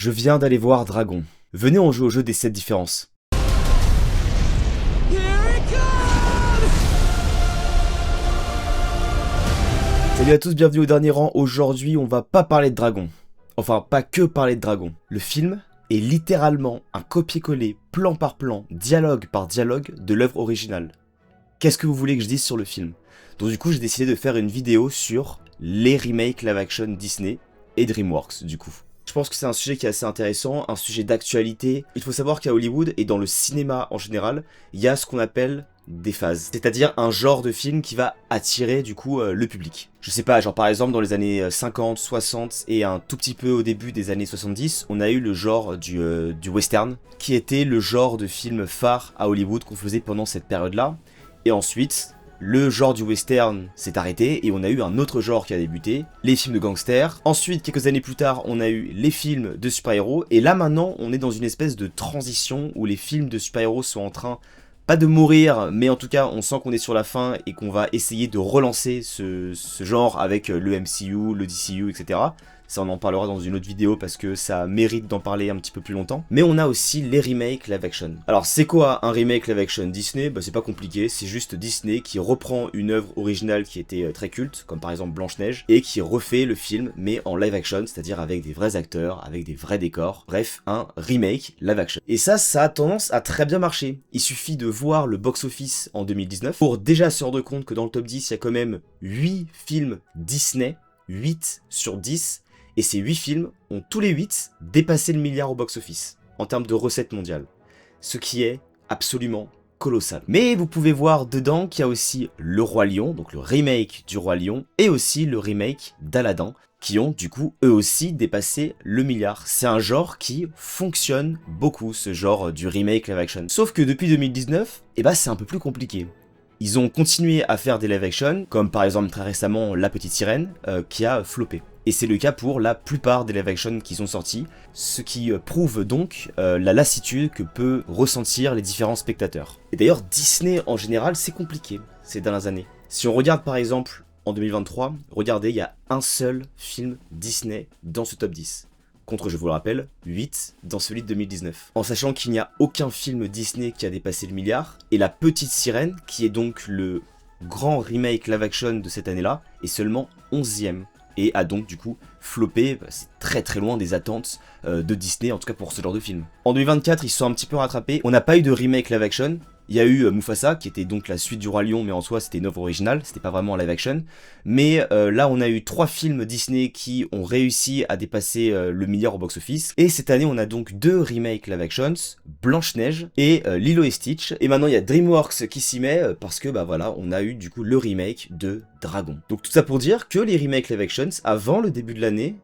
Je viens d'aller voir Dragon. Venez, on joue au jeu des 7 différences. Salut à tous, bienvenue au dernier rang. Aujourd'hui, on va pas parler de Dragon. Enfin, pas que parler de Dragon. Le film est littéralement un copier-coller, plan par plan, dialogue par dialogue de l'œuvre originale. Qu'est-ce que vous voulez que je dise sur le film? Donc du coup, j'ai décidé de faire une vidéo sur les remakes live-action Disney et DreamWorks, du coup. Je pense que c'est un sujet qui est assez intéressant, un sujet d'actualité. Il faut savoir qu'à Hollywood et dans le cinéma en général, il y a ce qu'on appelle des phases. C'est-à-dire un genre de film qui va attirer du coup le public. Je sais pas, genre par exemple dans les années 50, 60 et un tout petit peu au début des années 70, on a eu le genre du western, qui était le genre de film phare à Hollywood qu'on faisait pendant cette période-là. Et ensuite, le genre du western s'est arrêté et on a eu un autre genre qui a débuté, les films de gangsters. Ensuite, quelques années plus tard, on a eu les films de super-héros. Et là maintenant, on est dans une espèce de transition où les films de super-héros sont en train, pas de mourir, mais en tout cas, on sent qu'on est sur la fin et qu'on va essayer de relancer ce genre avec le MCU, le DCU, etc. Ça, on en parlera dans une autre vidéo parce que ça mérite d'en parler un petit peu plus longtemps. Mais on a aussi les remakes live-action. Alors, c'est quoi un remake live-action Disney? Bah, c'est pas compliqué, c'est juste Disney qui reprend une œuvre originale qui était très culte, comme par exemple Blanche-Neige, et qui refait le film, mais en live-action, c'est-à-dire avec des vrais acteurs, avec des vrais décors. Bref, un remake live-action. Et ça a tendance à très bien marcher. Il suffit de voir le box-office en 2019 pour déjà se rendre compte que dans le top 10, il y a quand même 8 films Disney, 8 sur 10, et ces 8 films ont tous les 8 dépassé le milliard au box-office, en termes de recettes mondiales. Ce qui est absolument colossal. Mais vous pouvez voir dedans qu'il y a aussi Le Roi Lion, donc le remake du Roi Lion, et aussi le remake d'Aladin, qui ont du coup eux aussi dépassé le milliard. C'est un genre qui fonctionne beaucoup, ce genre du remake live action. Sauf que depuis 2019, c'est un peu plus compliqué. Ils ont continué à faire des live action, comme par exemple très récemment La Petite Sirène, qui a floppé. Et c'est le cas pour la plupart des live action qui sont sortis, ce qui prouve donc la lassitude que peut ressentir les différents spectateurs. Et d'ailleurs, Disney en général, c'est compliqué ces dernières années. Si on regarde par exemple en 2023, regardez, il y a un seul film Disney dans ce top 10. Contre, je vous le rappelle, 8 dans celui de 2019. En sachant qu'il n'y a aucun film Disney qui a dépassé le milliard, et La Petite Sirène, qui est donc le grand remake live action de cette année-là, est seulement 11e. Et a donc du coup floppé, c'est très très loin des attentes de Disney, en tout cas pour ce genre de film. En 2024, ils se sont un petit peu rattrapés, on n'a pas eu de remake live action. Il y a eu Mufasa, qui était donc la suite du Roi Lion, mais en soi c'était une œuvre originale, c'était pas vraiment en live action. Mais là on a eu 3 films Disney qui ont réussi à dépasser le milliard au box-office. Et cette année on a donc 2 remakes live actions, Blanche-Neige et Lilo et Stitch. Et maintenant il y a DreamWorks qui s'y met, parce que voilà, on a eu du coup le remake de Dragon. Donc tout ça pour dire que les remakes live actions, avant le début de l'année,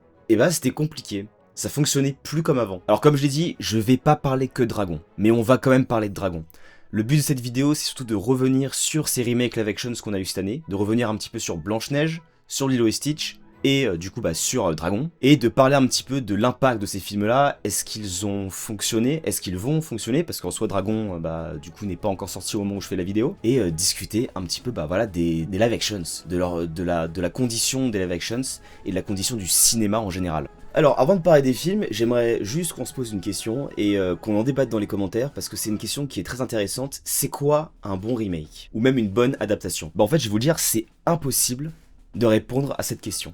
c'était compliqué. Ça fonctionnait plus comme avant. Alors comme je l'ai dit, je vais pas parler que de Dragon, mais on va quand même parler de Dragon. Le but de cette vidéo, c'est surtout de revenir sur ces remakes live action qu'on a eu cette année, de revenir un petit peu sur Blanche-Neige, sur Lilo et Stitch, et du coup sur Dragon, et de parler un petit peu de l'impact de ces films-là. Est-ce qu'ils ont fonctionné? Est-ce qu'ils vont fonctionner? Parce qu'en soi Dragon, du coup, n'est pas encore sorti au moment où je fais la vidéo. Et discuter un petit peu, des live actions, de la condition des live actions, et de la condition du cinéma en général. Alors, avant de parler des films, j'aimerais juste qu'on se pose une question et qu'on en débatte dans les commentaires parce que c'est une question qui est très intéressante. C'est quoi un bon remake? Ou même une bonne adaptation? En fait, je vais vous le dire, c'est impossible de répondre à cette question.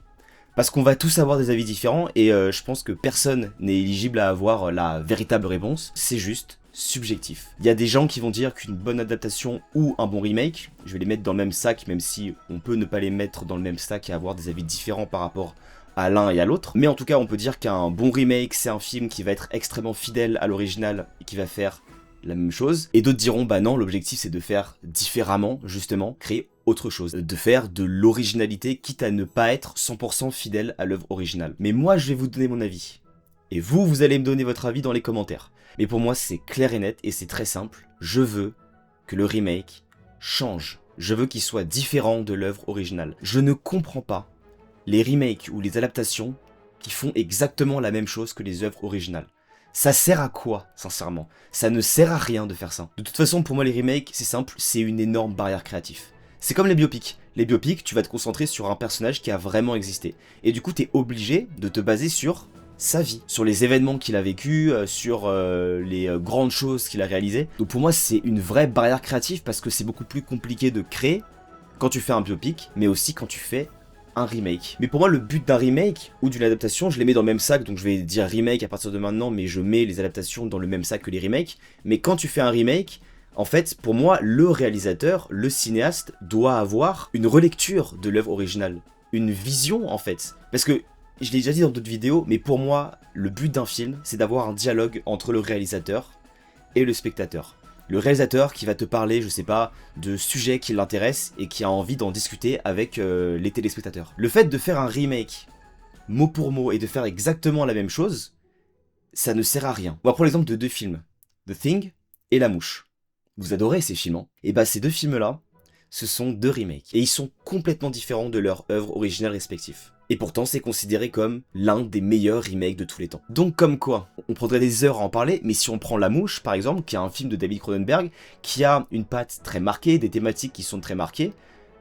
Parce qu'on va tous avoir des avis différents et je pense que personne n'est éligible à avoir la véritable réponse. C'est juste subjectif. Il y a des gens qui vont dire qu'une bonne adaptation ou un bon remake, je vais les mettre dans le même sac, même si on peut ne pas les mettre dans le même sac et avoir des avis différents par rapport à l'un et à l'autre, mais en tout cas on peut dire qu'un bon remake c'est un film qui va être extrêmement fidèle à l'original et qui va faire la même chose, et d'autres diront non, l'objectif c'est de faire différemment, justement, créer autre chose, de faire de l'originalité quitte à ne pas être 100% fidèle à l'œuvre originale. Mais moi je vais vous donner mon avis, et vous allez me donner votre avis dans les commentaires. Mais pour moi c'est clair et net et c'est très simple, je veux que le remake change, je veux qu'il soit différent de l'œuvre originale. Je ne comprends pas les remakes ou les adaptations qui font exactement la même chose que les œuvres originales. Ça sert à quoi, sincèrement? Ça ne sert à rien de faire ça. De toute façon, pour moi, les remakes, c'est simple, c'est une énorme barrière créative. C'est comme les biopics. Les biopics, tu vas te concentrer sur un personnage qui a vraiment existé. Et du coup, t'es obligé de te baser sur sa vie, sur les événements qu'il a vécu, sur les grandes choses qu'il a réalisées. Donc pour moi c'est une vraie barrière créative parce que c'est beaucoup plus compliqué de créer quand tu fais un biopic, mais aussi quand tu fais un remake. Mais pour moi le but d'un remake ou d'une adaptation, je les mets dans le même sac, donc je vais dire remake à partir de maintenant, mais je mets les adaptations dans le même sac que les remakes. Mais quand tu fais un remake, en fait, pour moi, le réalisateur, le cinéaste, doit avoir une relecture de l'œuvre originale. Une vision, en fait. Parce que, je l'ai déjà dit dans d'autres vidéos, mais pour moi, le but d'un film, c'est d'avoir un dialogue entre le réalisateur et le spectateur. Le réalisateur qui va te parler, je sais pas, de sujets qui l'intéressent et qui a envie d'en discuter avec les téléspectateurs. Le fait de faire un remake, mot pour mot, et de faire exactement la même chose, ça ne sert à rien. On va prendre l'exemple de deux films, The Thing et La Mouche. Vous adorez ces films, hein? Et bah ces deux films-là, ce sont deux remakes. Et ils sont complètement différents de leurs œuvres originales respectives. Et pourtant, c'est considéré comme l'un des meilleurs remakes de tous les temps. Donc comme quoi, on prendrait des heures à en parler, mais si on prend La Mouche, par exemple, qui est un film de David Cronenberg, qui a une patte très marquée, des thématiques qui sont très marquées,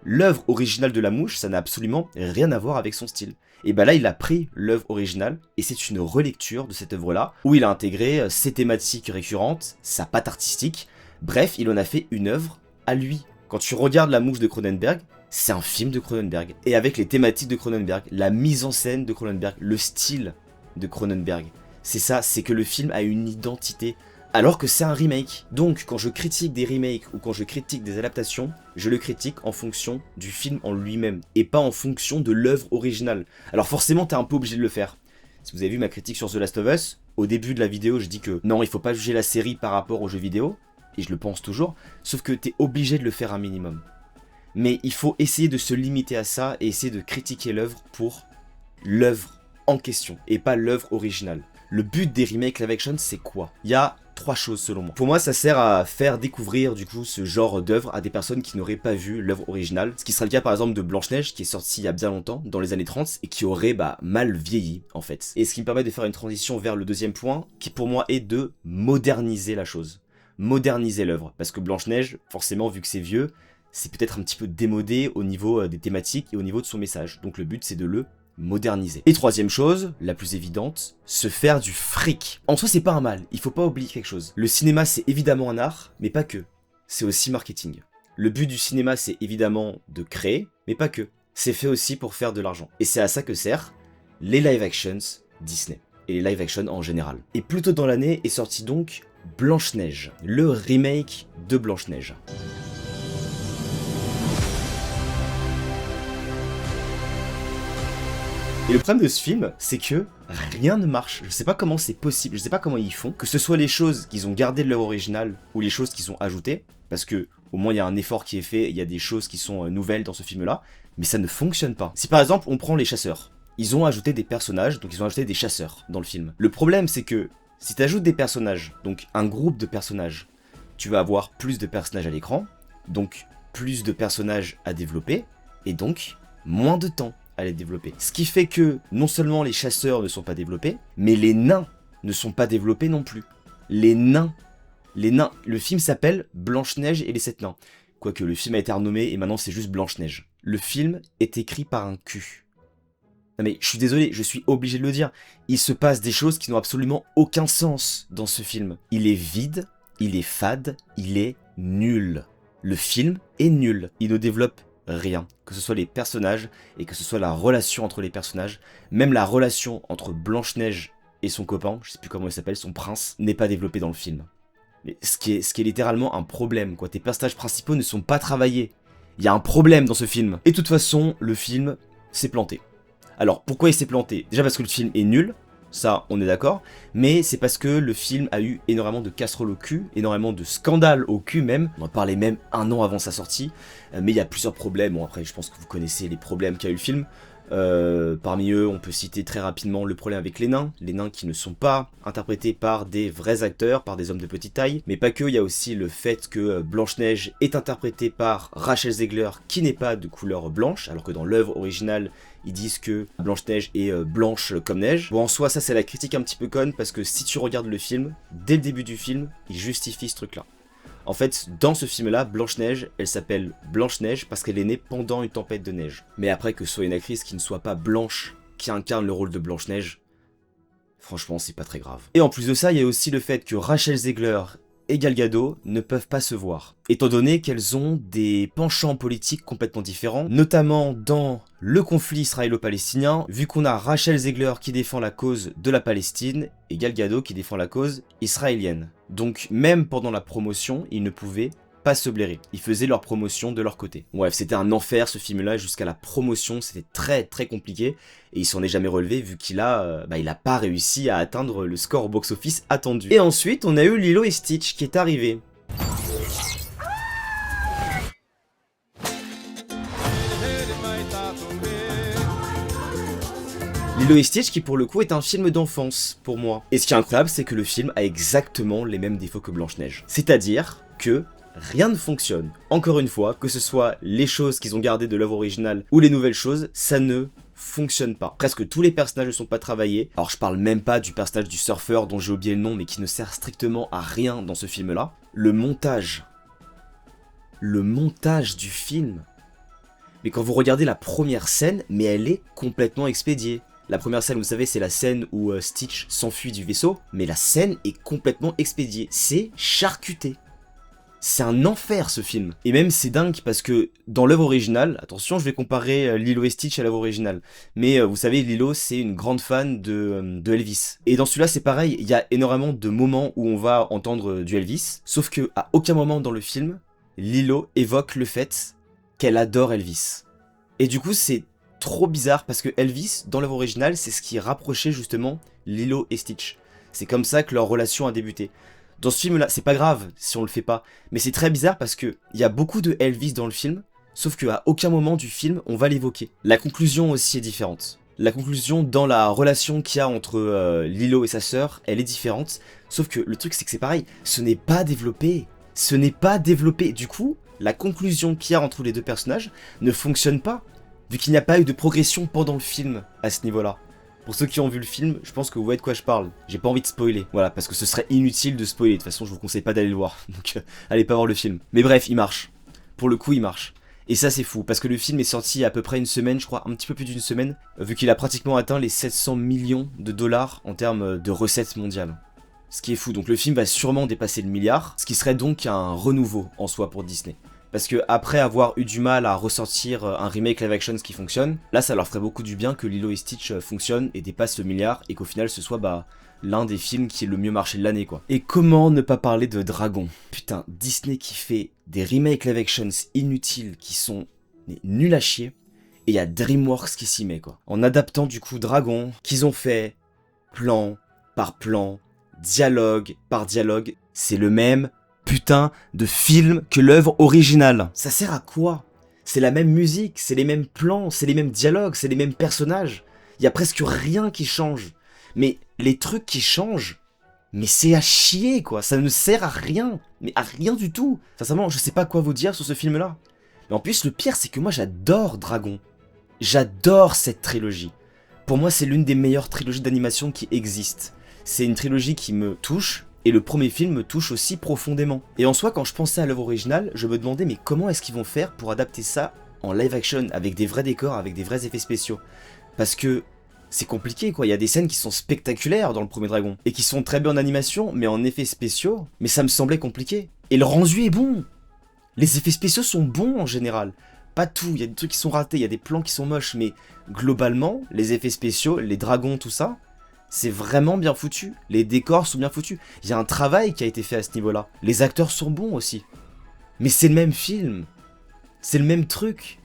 l'œuvre originale de La Mouche, ça n'a absolument rien à voir avec son style. Et bah là, il a pris l'œuvre originale, et c'est une relecture de cette œuvre-là, où il a intégré ses thématiques récurrentes, sa patte artistique. Bref, il en a fait une œuvre à lui. Quand tu regardes La Mouche de Cronenberg, c'est un film de Cronenberg. Et avec les thématiques de Cronenberg, la mise en scène de Cronenberg, le style de Cronenberg. C'est ça, c'est que le film a une identité, alors que c'est un remake. Donc, quand je critique des remakes ou quand je critique des adaptations, je le critique en fonction du film en lui-même, et pas en fonction de l'œuvre originale. Alors forcément, t'es un peu obligé de le faire. Si vous avez vu ma critique sur The Last of Us, au début de la vidéo, je dis que non, il faut pas juger la série par rapport aux jeux vidéo, et je le pense toujours, sauf que t'es obligé de le faire un minimum. Mais il faut essayer de se limiter à ça et essayer de critiquer l'œuvre pour l'œuvre en question, et pas l'œuvre originale. Le but des remakes live action, c'est quoi? Il y a trois choses selon moi. Pour moi, ça sert à faire découvrir du coup ce genre d'œuvre à des personnes qui n'auraient pas vu l'œuvre originale. Ce qui sera le cas par exemple de Blanche-Neige, qui est sortie il y a bien longtemps, dans les années 30, et qui aurait mal vieilli en fait. Et ce qui me permet de faire une transition vers le deuxième point, qui pour moi est de moderniser la chose. Moderniser l'œuvre, parce que Blanche-Neige, forcément vu que c'est vieux, c'est peut-être un petit peu démodé au niveau des thématiques et au niveau de son message. Donc le but c'est de le moderniser. Et troisième chose, la plus évidente, se faire du fric. En soi c'est pas un mal, il faut pas oublier quelque chose. Le cinéma c'est évidemment un art, mais pas que. C'est aussi marketing. Le but du cinéma c'est évidemment de créer, mais pas que. C'est fait aussi pour faire de l'argent. Et c'est à ça que servent les live actions Disney. Et les live actions en général. Et plus tôt dans l'année est sorti donc Blanche-Neige, le remake de Blanche-Neige. Et le problème de ce film, c'est que rien ne marche. Je sais pas comment c'est possible, je sais pas comment ils font, que ce soit les choses qu'ils ont gardées de l'œuvre originale ou les choses qu'ils ont ajoutées, parce que au moins il y a un effort qui est fait, il y a des choses qui sont nouvelles dans ce film-là, mais ça ne fonctionne pas. Si par exemple on prend les chasseurs, ils ont ajouté des personnages, donc ils ont ajouté des chasseurs dans le film. Le problème c'est que si tu ajoutes des personnages, donc un groupe de personnages, tu vas avoir plus de personnages à l'écran, donc plus de personnages à développer, et donc moins de temps à les développer. Ce qui fait que non seulement les chasseurs ne sont pas développés, mais les nains ne sont pas développés non plus. Les nains, le film s'appelle Blanche-Neige et les 7 nains. Quoique le film a été renommé et maintenant c'est juste Blanche-Neige. Le film est écrit par un cul. Non mais je suis désolé, je suis obligé de le dire. Il se passe des choses qui n'ont absolument aucun sens dans ce film. Il est vide, il est fade, il est nul. Le film est nul. Il ne développe rien. Que ce soit les personnages et que ce soit la relation entre les personnages. Même la relation entre Blanche-Neige et son copain, je sais plus comment il s'appelle, son prince, n'est pas développée dans le film. Mais ce qui est littéralement un problème, quoi. Tes personnages principaux ne sont pas travaillés. Il y a un problème dans ce film. Et de toute façon, le film s'est planté. Alors, pourquoi il s'est planté? Déjà parce que le film est nul, ça, on est d'accord, mais c'est parce que le film a eu énormément de casseroles au cul, énormément de scandales au cul même, on en parlait même un an avant sa sortie, mais il y a plusieurs problèmes, bon après je pense que vous connaissez les problèmes qu'a eu le film. Parmi eux, on peut citer très rapidement le problème avec les nains qui ne sont pas interprétés par des vrais acteurs, par des hommes de petite taille, mais pas que, il y a aussi le fait que Blanche-Neige est interprétée par Rachel Zegler, qui n'est pas de couleur blanche, alors que dans l'œuvre originale, ils disent que Blanche-Neige est blanche comme neige. Bon, en soi, ça c'est la critique un petit peu conne, parce que si tu regardes le film, dès le début du film, il justifie ce truc-là. En fait, dans ce film-là, Blanche-Neige, elle s'appelle Blanche-Neige parce qu'elle est née pendant une tempête de neige. Mais après, que ce soit une actrice qui ne soit pas blanche, qui incarne le rôle de Blanche-Neige, franchement c'est pas très grave. Et en plus de ça, il y a aussi le fait que Rachel Zegler et Gal Gadot ne peuvent pas se voir, étant donné qu'elles ont des penchants politiques complètement différents, notamment dans le conflit israélo-palestinien, vu qu'on a Rachel Zegler qui défend la cause de la Palestine et Gal Gadot qui défend la cause israélienne. Donc même pendant la promotion, ils ne pouvaient pas se blairer, ils faisaient leur promotion de leur côté. Bref, c'était un enfer ce film-là, jusqu'à la promotion, c'était très compliqué, et il s'en est jamais relevé vu qu'il a, il a pas réussi à atteindre le score au box-office attendu. Et ensuite, on a eu Lilo et Stitch qui est arrivé. Lilo et Stitch qui pour le coup est un film d'enfance pour moi. Et ce qui est incroyable, c'est que le film a exactement les mêmes défauts que Blanche-Neige. C'est-à-dire que rien ne fonctionne. Encore une fois, que ce soit les choses qu'ils ont gardées de l'œuvre originale ou les nouvelles choses, ça ne fonctionne pas. Presque tous les personnages ne sont pas travaillés. Alors je parle même pas du personnage du surfeur dont j'ai oublié le nom mais qui ne sert strictement à rien dans ce film-là. Le montage du film. Mais quand vous regardez la première scène, mais elle est complètement expédiée. La première scène, vous savez, c'est la scène où Stitch s'enfuit du vaisseau, mais la scène est complètement expédiée. C'est charcuté. C'est un enfer ce film. Et même c'est dingue parce que dans l'œuvre originale, attention je vais comparer Lilo et Stitch à l'œuvre originale, mais vous savez Lilo c'est une grande fan de Elvis. Et dans celui-là c'est pareil, il y a énormément de moments où on va entendre du Elvis, sauf que à aucun moment dans le film, Lilo évoque le fait qu'elle adore Elvis. Et du coup c'est trop bizarre parce que Elvis dans l'œuvre originale c'est ce qui rapprochait justement Lilo et Stitch. C'est comme ça que leur relation a débuté. Dans ce film-là, c'est pas grave si on le fait pas, mais c'est très bizarre parce que il y a beaucoup de Elvis dans le film, sauf qu'à aucun moment du film on va l'évoquer. La conclusion aussi est différente. La conclusion dans la relation qu'il y a entre Lilo et sa sœur, elle est différente, sauf que le truc c'est que c'est pareil, ce n'est pas développé. Ce n'est pas développé. Du coup, la conclusion qu'il y a entre les deux personnages ne fonctionne pas, vu qu'il n'y a pas eu de progression pendant le film à ce niveau-là. Pour ceux qui ont vu le film, je pense que vous voyez de quoi je parle. J'ai pas envie de spoiler, voilà, parce que ce serait inutile de spoiler. De toute façon, je vous conseille pas d'aller le voir, donc allez pas voir le film. Mais bref, il marche. Pour le coup, il marche. Et ça, c'est fou, parce que le film est sorti il y a à peu près une semaine, je crois, un petit peu plus d'une semaine, vu qu'il a pratiquement atteint les 700 millions de dollars en termes de recettes mondiales. Ce qui est fou, donc le film va sûrement dépasser le milliard, ce qui serait donc un renouveau en soi pour Disney. Parce que après avoir eu du mal à ressortir un remake live action qui fonctionne, là ça leur ferait beaucoup du bien que Lilo et Stitch fonctionne et dépasse le milliard et qu'au final ce soit l'un des films qui est le mieux marché de l'année quoi. Et comment ne pas parler de Dragon? Putain, Disney qui fait des remakes live actions inutiles qui sont nuls à chier, et il y a DreamWorks qui s'y met quoi. En adaptant du coup Dragon, qu'ils ont fait plan par plan, dialogue par dialogue, c'est le même putain de film que l'œuvre originale. Ça sert à quoi? C'est la même musique, c'est les mêmes plans, c'est les mêmes dialogues, c'est les mêmes personnages. Il y a presque rien qui change. Mais les trucs qui changent, mais c'est à chier quoi, ça ne sert à rien. Mais à rien du tout. Sincèrement, je sais pas quoi vous dire sur ce film-là. Mais en plus, le pire, c'est que moi j'adore Dragon. J'adore cette trilogie. Pour moi, c'est l'une des meilleures trilogies d'animation qui existent. C'est une trilogie qui me touche. Et le premier film me touche aussi profondément. Et en soi, quand je pensais à l'œuvre originale, je me demandais mais comment est-ce qu'ils vont faire pour adapter ça en live action, avec des vrais décors, avec des vrais effets spéciaux. Parce que c'est compliqué quoi, il y a des scènes qui sont spectaculaires dans le premier Dragon, et qui sont très bien en animation, mais en effets spéciaux, mais ça me semblait compliqué. Et le rendu est bon. Les effets spéciaux sont bons en général. Pas tout, il y a des trucs qui sont ratés, il y a des plans qui sont moches, mais globalement, les effets spéciaux, les dragons, tout ça, c'est vraiment bien foutu, les décors sont bien foutus, il y a un travail qui a été fait à ce niveau-là, les acteurs sont bons aussi. Mais c'est le même film, c'est le même truc,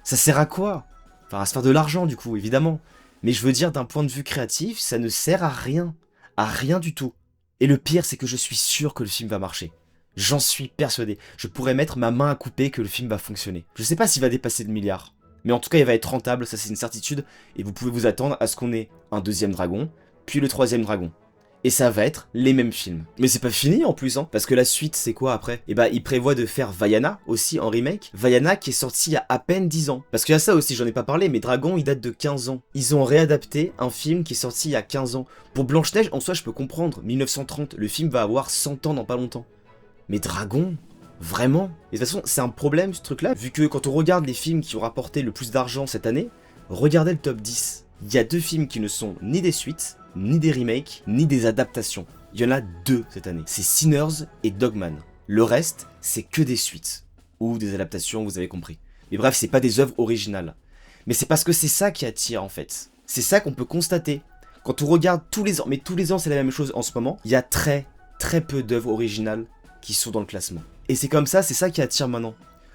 ça sert à quoi? Enfin à se faire de l'argent du coup, évidemment. Mais je veux dire d'un point de vue créatif, ça ne sert à rien du tout. Et le pire c'est que je suis sûr que le film va marcher. J'en suis persuadé, je pourrais mettre ma main à couper que le film va fonctionner. Je sais pas s'il va dépasser le milliard, mais en tout cas il va être rentable, ça c'est une certitude, et vous pouvez vous attendre à ce qu'on ait un deuxième Dragon, puis le troisième Dragon. Et ça va être les mêmes films. Mais c'est pas fini en plus, hein, parce que la suite c'est quoi après? Et bah ils prévoient de faire Vaiana aussi en remake. Vaiana qui est sorti il y a à peine 10 ans. Parce qu'il y a ça aussi, j'en ai pas parlé, mais Dragon il date de 15 ans. Ils ont réadapté un film qui est sorti il y a 15 ans. Pour Blanche-Neige, en soi je peux comprendre, 1930, le film va avoir 100 ans dans pas longtemps. Mais Dragon, vraiment? Et de toute façon c'est un problème ce truc là, vu que quand on regarde les films qui ont rapporté le plus d'argent cette année, regardez le top 10. Il y a 2 films qui ne sont ni des suites, ni des remakes, ni des adaptations. Il y en a 2 cette année. C'est Sinners et Dogman. Le reste, c'est que des suites. Ou des adaptations, vous avez compris. Mais bref, c'est pas des œuvres originales. Mais c'est parce que c'est ça qui attire en fait. C'est ça qu'on peut constater. Quand on regarde tous les ans, mais tous les ans c'est la même chose en ce moment, il y a très peu d'œuvres originales qui sont dans le classement. Et c'est comme ça, c'est ça qui attire maintenant.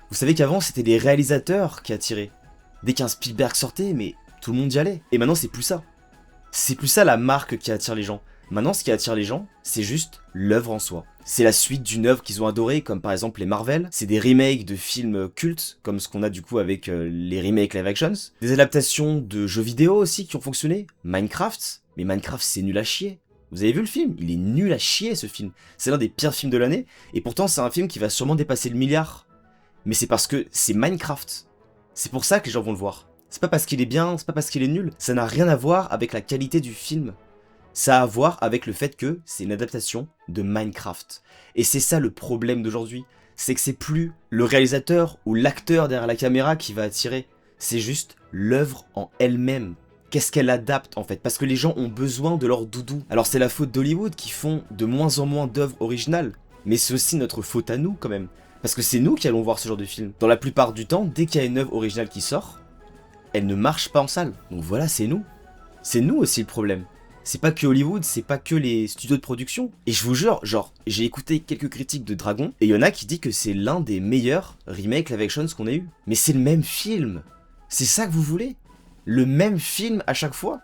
Vous savez qu'avant c'était les réalisateurs qui attiraient. Dès qu'un Spielberg sortait, mais tout le monde y allait. Et maintenant c'est plus ça. C'est plus ça la marque qui attire les gens. Maintenant ce qui attire les gens, c'est juste l'œuvre en soi. C'est la suite d'une œuvre qu'ils ont adorée, comme par exemple les Marvel. C'est des remakes de films cultes, comme ce qu'on a du coup avec les remakes live actions. Des adaptations de jeux vidéo aussi qui ont fonctionné. Minecraft. Mais Minecraft c'est nul à chier. Vous avez vu le film? Il est nul à chier ce film. C'est l'un des pires films de l'année. Et pourtant c'est un film qui va sûrement dépasser le milliard. Mais c'est parce que c'est Minecraft. C'est pour ça que les gens vont le voir. C'est pas parce qu'il est bien, c'est pas parce qu'il est nul. Ça n'a rien à voir avec la qualité du film. Ça a à voir avec le fait que c'est une adaptation de Minecraft. Et c'est ça le problème d'aujourd'hui. C'est que c'est plus le réalisateur ou l'acteur derrière la caméra qui va attirer. C'est juste l'œuvre en elle-même. Qu'est-ce qu'elle adapte en fait? Parce que les gens ont besoin de leur doudou. Alors c'est la faute d'Hollywood qui font de moins en moins d'œuvres originales. Mais c'est aussi notre faute à nous quand même. Parce que c'est nous qui allons voir ce genre de film. Dans la plupart du temps, dès qu'il y a une œuvre originale qui sort, elle ne marche pas en salle. Donc voilà, c'est nous. C'est nous aussi le problème. C'est pas que Hollywood, c'est pas que les studios de production. Et je vous jure, genre, j'ai écouté quelques critiques de Dragon, et il y en a qui disent que c'est l'un des meilleurs remakes live actions qu'on ait eu. Mais c'est le même film. C'est ça que vous voulez? Le même film à chaque fois?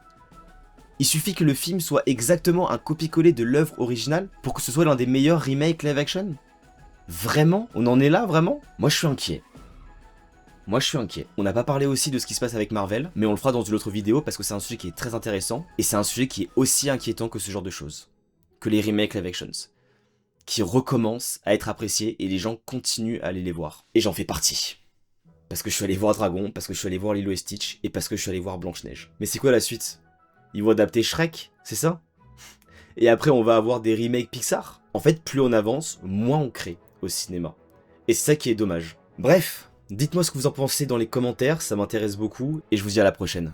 Il suffit que le film soit exactement un copier-coller de l'œuvre originale pour que ce soit l'un des meilleurs remakes live action? Vraiment? On en est là, vraiment? Moi je suis inquiet. Moi je suis inquiet. On n'a pas parlé aussi de ce qui se passe avec Marvel, mais on le fera dans une autre vidéo parce que c'est un sujet qui est très intéressant, et c'est un sujet qui est aussi inquiétant que ce genre de choses. Que les remakes live actions. Qui recommencent à être appréciés et les gens continuent à aller les voir. Et j'en fais partie. Parce que je suis allé voir Dragon, parce que je suis allé voir Lilo et Stitch, et parce que je suis allé voir Blanche-Neige. Mais c'est quoi la suite? Ils vont adapter Shrek, c'est ça? Et après on va avoir des remakes Pixar? En fait, plus on avance, moins on crée au cinéma. Et c'est ça qui est dommage. Bref, dites-moi ce que vous en pensez dans les commentaires, ça m'intéresse beaucoup, et je vous dis à la prochaine.